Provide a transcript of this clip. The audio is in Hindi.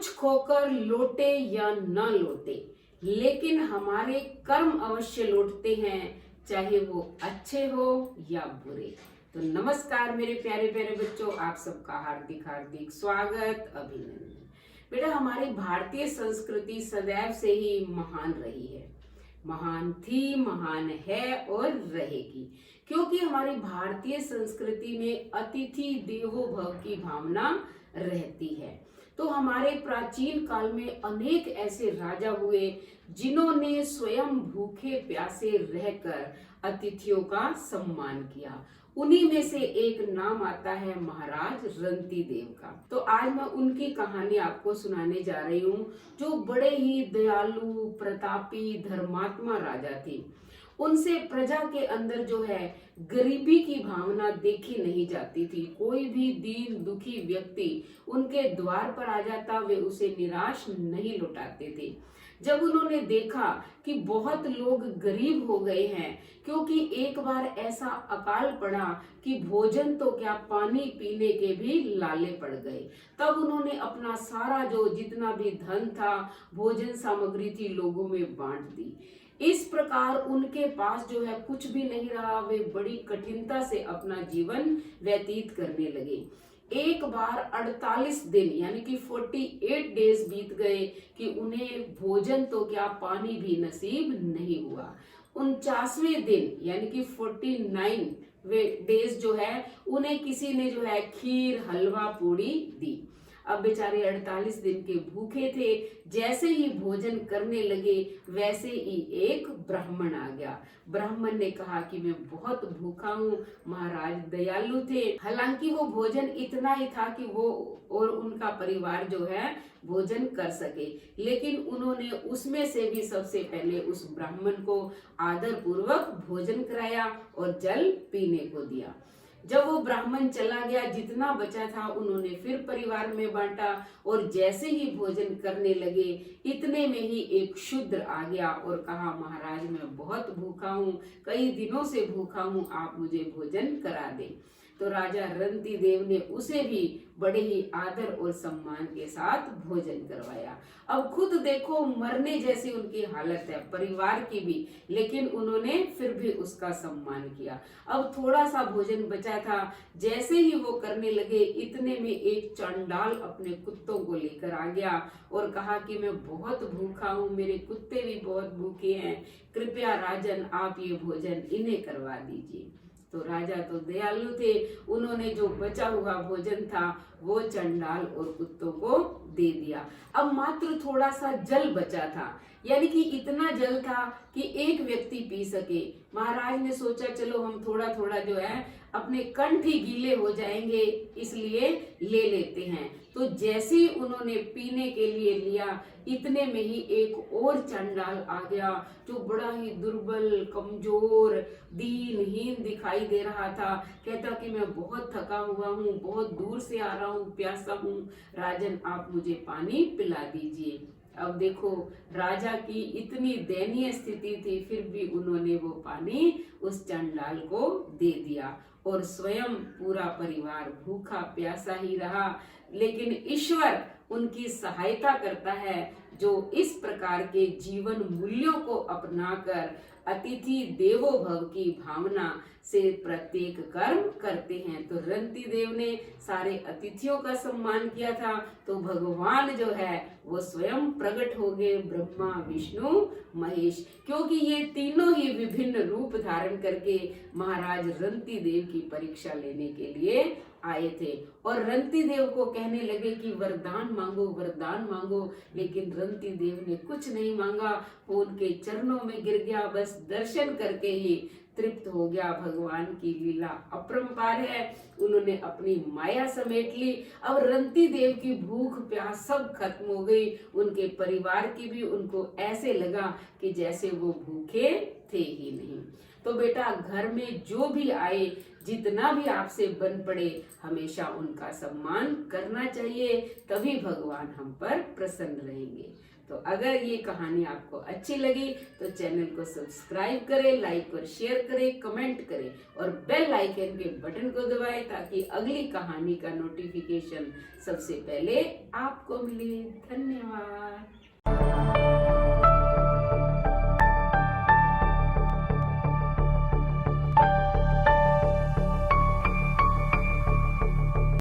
कुछ खोकर लौटे या न लौटे, लेकिन हमारे कर्म अवश्य लौटते हैं, चाहे वो अच्छे हो या बुरे। तो नमस्कार मेरे प्यारे प्यारे बच्चों, आप सबका हार्दिक हार्दिक स्वागत, अभिनंदन। बेटा, हमारी भारतीय संस्कृति सदैव से ही महान रही है, महान थी, महान है और रहेगी, क्योंकि हमारी भारतीय संस्कृति में अतिथि देवो भव की भावना रहती है। तो हमारे प्राचीन काल में अनेक ऐसे राजा हुए जिन्होंने स्वयं भूखे प्यासे रहकर अतिथियों का सम्मान किया। उन्हीं में से एक नाम आता है महाराज रंती देव का। तो आज मैं उनकी कहानी आपको सुनाने जा रही हूँ, जो बड़े ही दयालु, प्रतापी, धर्मात्मा राजा थे। उनसे प्रजा के अंदर जो है गरीबी की भावना देखी नहीं जाती थी। कोई भी दीन दुखी व्यक्ति उनके द्वार पर आ जाता, वे उसे निराश नहीं लौटाते थे। जब उन्होंने देखा कि बहुत लोग गरीब हो गए हैं, क्योंकि एक बार ऐसा अकाल पड़ा कि भोजन तो क्या पानी पीने के भी लाले पड़ गए, तब उन्होंने अपना सारा जो जितना भी धन था, भोजन सामग्री थी, लोगों में बांट दी। इस प्रकार उनके पास जो है कुछ भी नहीं रहा। वे बड़ी कठिनता से अपना जीवन व्यतीत करने लगे। एक बार 48 दिन यानी कि 48 डेज बीत गए कि उन्हें भोजन तो क्या पानी भी नसीब नहीं हुआ। 49वें दिन यानी कि 49 वे डेज जो है उन्हें किसी ने जो है खीर, हलवा, पूड़ी दी। अब बेचारे 48 दिन के भूखे थे। जैसे ही भोजन करने लगे वैसे ही एक ब्राह्मण आ गया। ब्राह्मण ने कहा कि मैं बहुत भूखा हूँ। महाराज दयालु थे, हालांकि वो भोजन इतना ही था कि वो और उनका परिवार जो है भोजन कर सके, लेकिन उन्होंने उसमें से भी सबसे पहले उस ब्राह्मण को आदर पूर्वक भोजन कराया और जल पीने को दिया। जब वो ब्राह्मण चला गया, जितना बचा था उन्होंने फिर परिवार में बांटा, और जैसे ही भोजन करने लगे इतने में ही एक शूद्र आ गया और कहा, महाराज मैं बहुत भूखा हूँ, कई दिनों से भूखा हूँ, आप मुझे भोजन करा दें। तो राजा रंती देव ने उसे भी बड़े ही आदर और सम्मान के साथ भोजन करवाया। अब खुद देखो मरने जैसी उनकी हालत है, परिवार की भी, लेकिन उन्होंने फिर भी उसका सम्मान किया। अब थोड़ा सा भोजन बचा था, जैसे ही वो करने लगे इतने में एक चंडाल अपने कुत्तों को लेकर आ गया और कहा कि मैं बहुत भूखा हूँ, मेरे कुत्ते भी बहुत भूखे हैं, कृपया राजन आप ये भोजन इन्हें करवा दीजिए। तो राजा तो दयालु थे, उन्होंने जो बचा हुआ भोजन था वो चंडाल और कुत्तों को दे दिया। अब मात्र थोड़ा सा जल बचा था, यानी कि इतना जल था कि एक व्यक्ति पी सके। महाराज ने सोचा चलो हम थोड़ा थोड़ा जो है अपने कंठ ही गीले हो जाएंगे, इसलिए ले लेते हैं। तो जैसे ही उन्होंने पीने के लिए लिया इतने में ही एक और चंडाल आ गया, जो बड़ा ही दुर्बल, कमजोर, दीनहीन दिखाई दे रहा था। कहता कि मैं बहुत थका हुआ हूँ, बहुत दूर से आ रहा हूँ, प्यासा हूँ, राजन आप मुझे पानी पिला दीजिए। अब देखो राजा की इतनी दयनीय स्थिति थी, फिर भी उन्होंने वो पानी उस चंडाल को दे दिया और स्वयं पूरा परिवार भूखा प्यासा ही रहा। लेकिन ईश्वर उनकी सहायता करता है, जो इस प्रकार के जीवन मूल्यों को अपनाकर अतिथि देवो भव की भावना से प्रत्येक कर्म करते हैं। तो रंती देव ने सारे अतिथियों का सम्मान किया था, तो भगवान जो है वो स्वयं प्रकट हो गए, ब्रह्मा, विष्णु, महेश, क्योंकि ये तीनों ही विभिन्न रूप धारण करके महाराज रंती देव की परीक्षा लेने के लिए आए थे। और रंती देव को कहने लगे कि वरदान मांगो, वरदान मांगो, लेकिन रंती देव ने कुछ नहीं मांगा, वो उनके चरणों में गिर गया, बस दर्शन करके ही तृप्त हो गया। भगवान की लीला अपरंपार है, उन्होंने अपनी माया समेट ली। अब रंती देव की भूख प्यास सब खत्म हो गई, उनके परिवार की भी। उनको ऐसे लगा कि जैसे वो भूखे थे ही नहीं। तो बेटा घर में जो भी आए, जितना भी आपसे बन पड़े हमेशा उनका सम्मान करना चाहिए, तभी भगवान हम पर प्रसन्न रहेंगे। तो अगर ये कहानी आपको अच्छी लगी तो चैनल को सब्सक्राइब करें, लाइक और शेयर करें, कमेंट करें और बेल आइकन के बटन को दबाएं ताकि अगली कहानी का नोटिफिकेशन सबसे पहले आपको मिले। धन्यवाद।